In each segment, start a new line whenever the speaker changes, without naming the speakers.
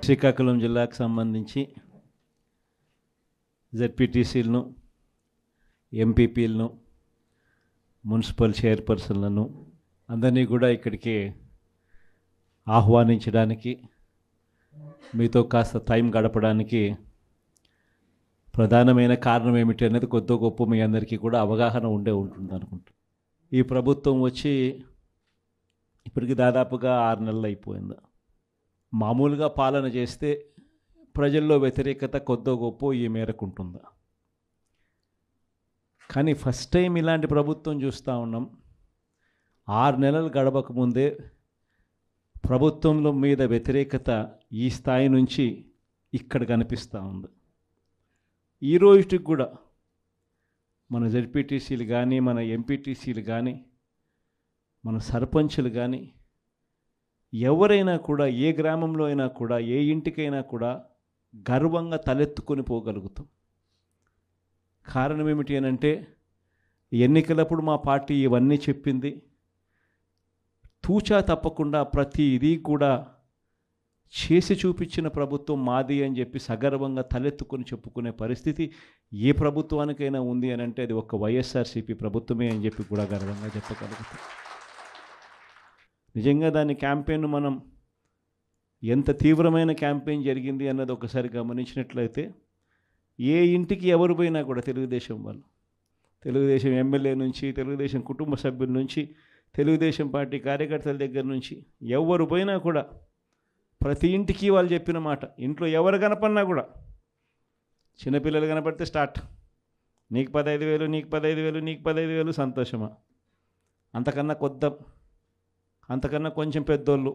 శ్రీకాకుళం జిల్లాకు సంబంధించి జెడ్పీటీసీలను, ఎంపీపీలను, మున్సిపల్ చైర్పర్సన్లను అందరినీ కూడా ఇక్కడికి ఆహ్వానించడానికి, మీతో కాస్త టైం గడపడానికి ప్రధానమైన కారణం ఏమిటి అనేది కొద్ది గొప్ప మీ అందరికీ కూడా అవగాహన ఉంటుంది అనుకుంటా. ఈ ప్రభుత్వం వచ్చి ఇప్పటికి దాదాపుగా 6 నెలలు అయిపోయింది. మామూలుగా పాలన చేస్తే ప్రజల్లో వ్యతిరేకత కొద్దో గొప్ప ఈ మేరకు ఉంటుందా? కానీ ఫస్ట్ టైం ఇలాంటి ప్రభుత్వం చూస్తూ ఉన్నాం. 6 నెలలు గడవక ముందే ప్రభుత్వంలో మీద వ్యతిరేకత ఈ స్థాయి నుంచి ఇక్కడ కనిపిస్తూ ఉంది. ఈ రోజుకి కూడా మన జెడ్పీటీసీలు కానీ, మన ఎంపీటీసీలు కానీ, మన సర్పంచులు కానీ, ఎవరైనా కూడా ఏ గ్రామంలో అయినా కూడా, ఏ ఇంటికైనా కూడా గర్వంగా తలెత్తుకొని పోగలుగుతాం. కారణం ఏమిటి అని అంటే, ఎన్నికలప్పుడు మా పార్టీ ఇవన్నీ చెప్పింది. తూచా తప్పకుండా ప్రతి ఇది కూడా చేసి చూపించిన ప్రభుత్వం మాది అని చెప్పి సగర్వంగా తలెత్తుకొని చెప్పుకునే పరిస్థితి ఏ ప్రభుత్వానికైనా ఉంది అని అంటే అది ఒక వైఎస్ఆర్సీపీ ప్రభుత్వమే అని చెప్పి కూడా గర్వంగా చెప్పగలుగుతాం. నిజంగా దాని క్యాంపెయిన్ మనం ఎంత తీవ్రమైన క్యాంపెయిన్ జరిగింది అన్నది ఒకసారి గమనించినట్లయితే, ఏ ఇంటికి ఎవరు పోయినా కూడా తెలుగుదేశం వాళ్ళు, తెలుగుదేశం ఎమ్మెల్యే నుంచి, తెలుగుదేశం కుటుంబ సభ్యుల నుంచి, తెలుగుదేశం పార్టీ కార్యకర్తల దగ్గర నుంచి ఎవరు పోయినా కూడా ప్రతి ఇంటికి వాళ్ళు చెప్పిన మాట, ఇంట్లో ఎవరు కనపడినా కూడా, చిన్నపిల్లలు కనపడితే స్టార్ట్, నీకు 15,000, నీకు 15,000, నీకు 15,000, సంతోషమా? అంతకన్నా అంతకన్నా కొంచెం పెద్దోళ్ళు,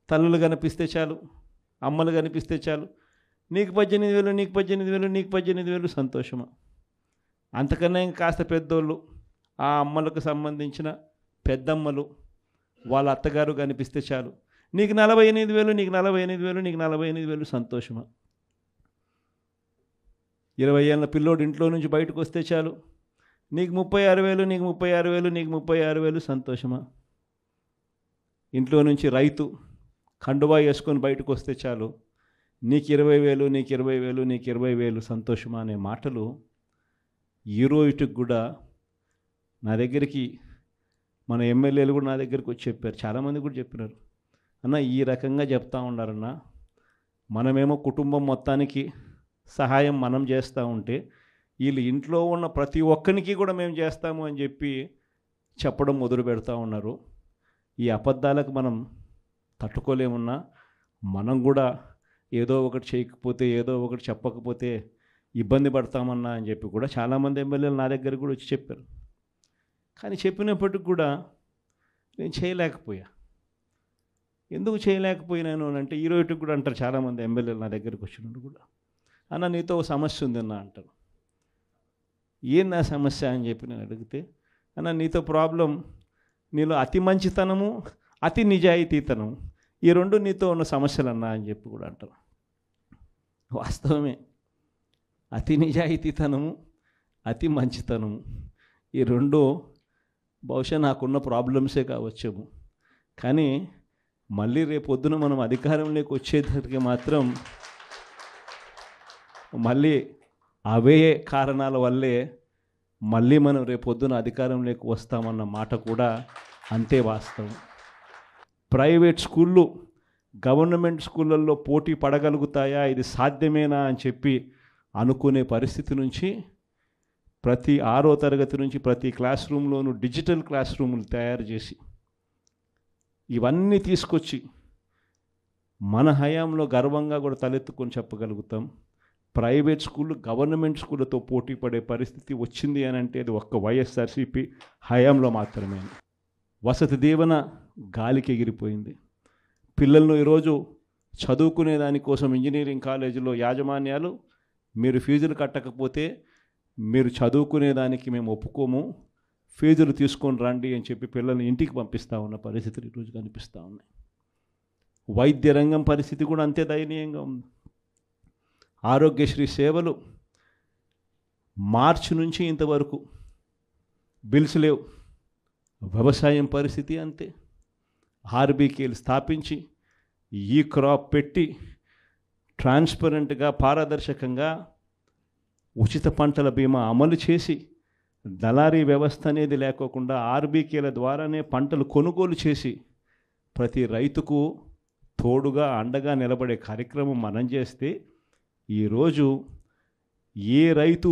తల్లులు కనిపిస్తే చాలు, అమ్మలు కనిపిస్తే చాలు, నీకు 18,000, నీకు 18,000, నీకు 18,000, సంతోషమా? అంతకన్నా ఇంకా కాస్త పెద్దోళ్ళు, ఆ అమ్మలకు సంబంధించిన పెద్దమ్మలు, వాళ్ళ అత్తగారు కనిపిస్తే చాలు, నీకు 48,000, నీకు 48,000, నీకు 48,000, సంతోషమా? 20 ఏళ్ళ పిల్లోడు ఇంట్లో నుంచి బయటకు వస్తే చాలు, నీకు 36,000, నీకు 36,000, నీకు 36,000, సంతోషమా? ఇంట్లో నుంచి రైతు కండువా వేసుకొని బయటకు వస్తే చాలు, నీకు 20,000, నీకు 20,000, నీకు 20,000, సంతోషమా అనే మాటలు ఈ రోజుకి కూడా నా దగ్గరికి మన ఎమ్మెల్యేలు కూడా నా దగ్గరికి వచ్చి చెప్పారు. చాలామంది కూడా చెప్పినారు, అన్న ఈ రకంగా చెప్తా ఉన్నారన్న, మనమేమో కుటుంబం మొత్తానికి సహాయం మనం చేస్తూ ఉంటే వీళ్ళు ఇంట్లో ఉన్న ప్రతి ఒక్కరికి కూడా మేము చేస్తాము అని చెప్పి చెప్పడం మొదలు పెడతా ఉన్నారు. ఈ అబద్ధాలకు మనం తట్టుకోలేమున్నా, మనం కూడా ఏదో ఒకటి చేయకపోతే, ఏదో ఒకటి చెప్పకపోతే ఇబ్బంది పడతామన్నా అని చెప్పి కూడా చాలామంది ఎమ్మెల్యేలు నా దగ్గర కూడా వచ్చి చెప్పారు. కానీ చెప్పినప్పటికి కూడా నేను చేయలేకపోయా. ఎందుకు చేయలేకపోయినాను అని అంటే, ఈ రోజుకి కూడా అంటారు చాలామంది ఎమ్మెల్యేలు నా దగ్గరికి వచ్చినప్పుడు కూడా, అన్న నీతో ఒక సమస్య ఉందన్న అంటారు. ఏం నా సమస్య అని చెప్పి నేను అడిగితే, అన్న నీతో ప్రాబ్లం, నీలో అతి మంచితనము, అతి నిజాయితీతనం, ఈ రెండు నీతో ఉన్న సమస్యలు అన్నా అని చెప్పి కూడా అంటారు. వాస్తవమే, అతి నిజాయితీతనము, అతి మంచితనము, ఈ రెండు బహుశా నాకున్న ప్రాబ్లమ్సే కావచ్చేమో. కానీ మళ్ళీ రేపొద్దున మనం అధికారంలోకి వచ్చేసరికి మాత్రం మళ్ళీ అవే కారణాల వల్లే మళ్ళీ మనం రేపొద్దున అధికారంలోకి వస్తామన్న మాట కూడా అంతే వాస్తవం. ప్రైవేట్ స్కూళ్ళు గవర్నమెంట్ స్కూళ్ళల్లో పోటీ పడగలుగుతాయా, ఇది సాధ్యమేనా అని చెప్పి అనుకునే పరిస్థితి నుంచి ప్రతి 6వ తరగతి నుంచి ప్రతి క్లాస్ రూమ్లోనూ డిజిటల్ క్లాస్ రూములు తయారు చేసి ఇవన్నీ తీసుకొచ్చి మన హయాంలో గర్వంగా కూడా తలెత్తుకొని చెప్పగలుగుతాం. ప్రైవేట్ స్కూళ్ళు గవర్నమెంట్ స్కూళ్ళతో పోటీ పడే పరిస్థితి వచ్చింది అని అంటే అది ఒక్క వైఎస్ఆర్సీపీ హయాంలో మాత్రమే. వసతి దీవెన గాలికి ఎగిరిపోయింది. పిల్లలను ఈరోజు చదువుకునే దానికోసం ఇంజనీరింగ్ కాలేజీలో యాజమాన్యాలు, మీరు ఫీజులు కట్టకపోతే మీరు చదువుకునేదానికి మేము ఒప్పుకోము, ఫీజులు తీసుకొని రండి అని చెప్పి పిల్లల్ని ఇంటికి పంపిస్తూ ఉన్న పరిస్థితులు ఈరోజు కనిపిస్తూ ఉన్నాయి. వైద్య రంగం పరిస్థితి కూడా అంతే దయనీయంగా ఉంది. ఆరోగ్యశ్రీ సేవలు మార్చి నుంచి ఇంతవరకు బిల్స్ లేవు. వ్యవసాయం పరిస్థితి అంతే. ఆర్బీకేలు స్థాపించి ఈ క్రాప్ పెట్టి ట్రాన్స్పరెంట్గా పారదర్శకంగా ఉచిత పంటల బీమా అమలు చేసి దళారీ వ్యవస్థ అనేది లేకోకుండా ఆర్బీకేల ద్వారానే పంటలు కొనుగోలు చేసి ప్రతి రైతుకు తోడుగా అండగా నిలబడే కార్యక్రమం మనం చేస్తే ఈరోజు ఏ రైతు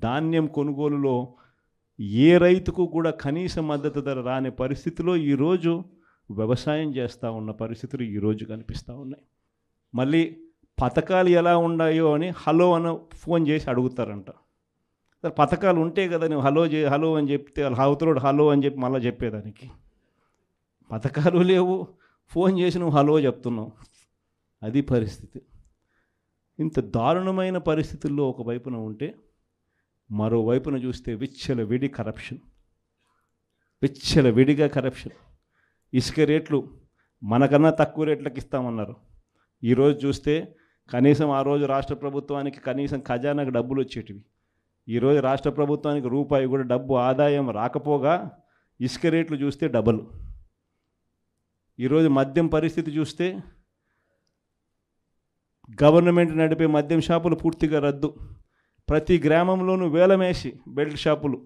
ధాన్యం కొనుగోలులో ఏ రైతుకు కూడా కనీస మద్దతు ధర రాని పరిస్థితిలో ఈరోజు వ్యవసాయం చేస్తూ ఉన్న పరిస్థితులు ఈరోజు కనిపిస్తూ ఉన్నాయి. మళ్ళీ పథకాలు ఎలా ఉన్నాయో అని హలో అని ఫోన్ చేసి అడుగుతారంట. పథకాలు ఉంటే కదా నువ్వు హలో అని చెప్తే అవతలోడు హలో అని చెప్పి మళ్ళీ చెప్పేదానికి. పథకాలు లేవు, ఫోన్ చేసి నువ్వు హలో చెప్తున్నావు. అది పరిస్థితి. ఇంత దారుణమైన పరిస్థితుల్లో ఒకవైపున ఉంటే మరోవైపున చూస్తే విచ్చలవిడిగా కరప్షన్. ఇసుక రేట్లు మనకన్నా తక్కువ రేట్లకు ఇస్తామన్నారు. ఈరోజు చూస్తే కనీసం ఆ రోజు రాష్ట్ర ప్రభుత్వానికి కనీసం ఖజానాకు డబ్బులు వచ్చేటివి. ఈరోజు రాష్ట్ర ప్రభుత్వానికి రూపాయి కూడా డబ్బు ఆదాయం రాకపోగా ఇసుక రేట్లు చూస్తే డబల్. ఈరోజు మద్యం పరిస్థితి చూస్తే గవర్నమెంట్ నడిపే మద్యం షాపులు పూర్తిగా రద్దు. ప్రతి గ్రామంలోనూ వేలం వేసి బెల్ట్ షాపులు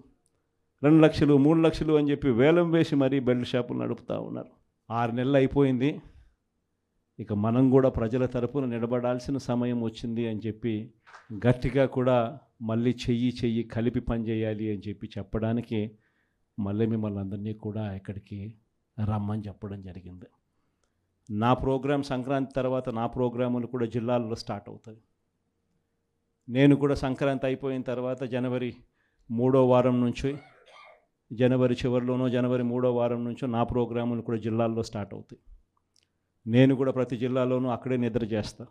2 లక్షలు 3 లక్షలు అని చెప్పి వేలం వేసి మరీ బెల్ట్ షాపులు నడుపుతూ ఉన్నారు. 6 నెలలు అయిపోయింది. ఇక మనం కూడా ప్రజల తరపున నిలబడాల్సిన సమయం వచ్చింది అని చెప్పి గట్టిగా కూడా మళ్ళీ చెయ్యి కలిపి పనిచేయాలి అని చెప్పి చెప్పడానికి మళ్ళీ మిమ్మల్ని అందరినీ కూడా ఇక్కడికి రమ్మని చెప్పడం జరిగింది. నా ప్రోగ్రాం సంక్రాంతి తర్వాత నా ప్రోగ్రాములు కూడా జిల్లాల్లో స్టార్ట్ అవుతాయి. నేను కూడా సంక్రాంతి అయిపోయిన తర్వాత జనవరి 3వ వారం నుంచి జనవరి చివరిలోనో జనవరి 3వ వారం నుంచో నా ప్రోగ్రాములు కూడా జిల్లాల్లో స్టార్ట్ అవుతాయి. నేను కూడా ప్రతి జిల్లాలోనూ అక్కడే నిద్ర చేస్తా.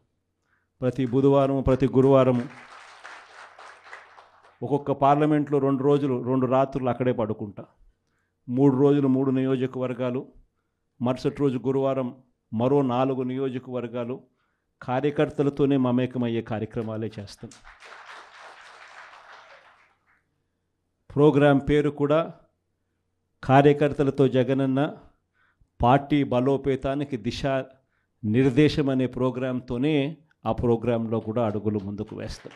ప్రతి బుధవారం ప్రతి గురువారం ఒక్కొక్క పార్లమెంట్లో 2 రోజులు 2 రాత్రులు అక్కడే పడుకుంటా. 3 రోజులు 3 నియోజకవర్గాలు, మరుసటి రోజు గురువారం మరో 4 నియోజకవర్గాలు కార్యకర్తలతోనే మమేకమయ్యే కార్యక్రమాలే చేస్తాం. ప్రోగ్రాం పేరు కూడా కార్యకర్తలతో జగనన్న పార్టీ బలోపేతానికి దిశ నిర్దేశం అనే ప్రోగ్రాంతోనే ఆ ప్రోగ్రాంలో కూడా అడుగులు ముందుకు వేస్తాం.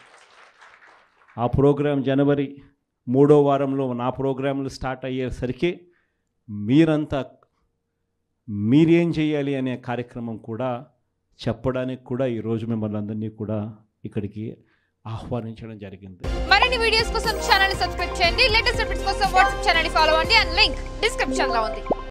ఆ ప్రోగ్రాం జనవరి 3వ వారంలో నా ప్రోగ్రాంలు స్టార్ట్ అయ్యేసరికి మీరేం చేయాలి అనే కార్యక్రమం కూడా చెప్పడానికి కూడా ఈరోజు మిమ్మల్ని అందరినీ కూడా ఇక్కడికి ఆహ్వానించడం జరిగింది.
మరిన్ని వీడియోస్ కోసం ఛానల్ ని సబ్స్క్రైబ్ చేయండి. లేటెస్ట్ అప్డేట్స్ కోసం వాట్సాప్ ఛానల్ ని ఫాలో అవ్వండి. అండ్ లింక్ డిస్క్రిప్షన్ లో ఉంది.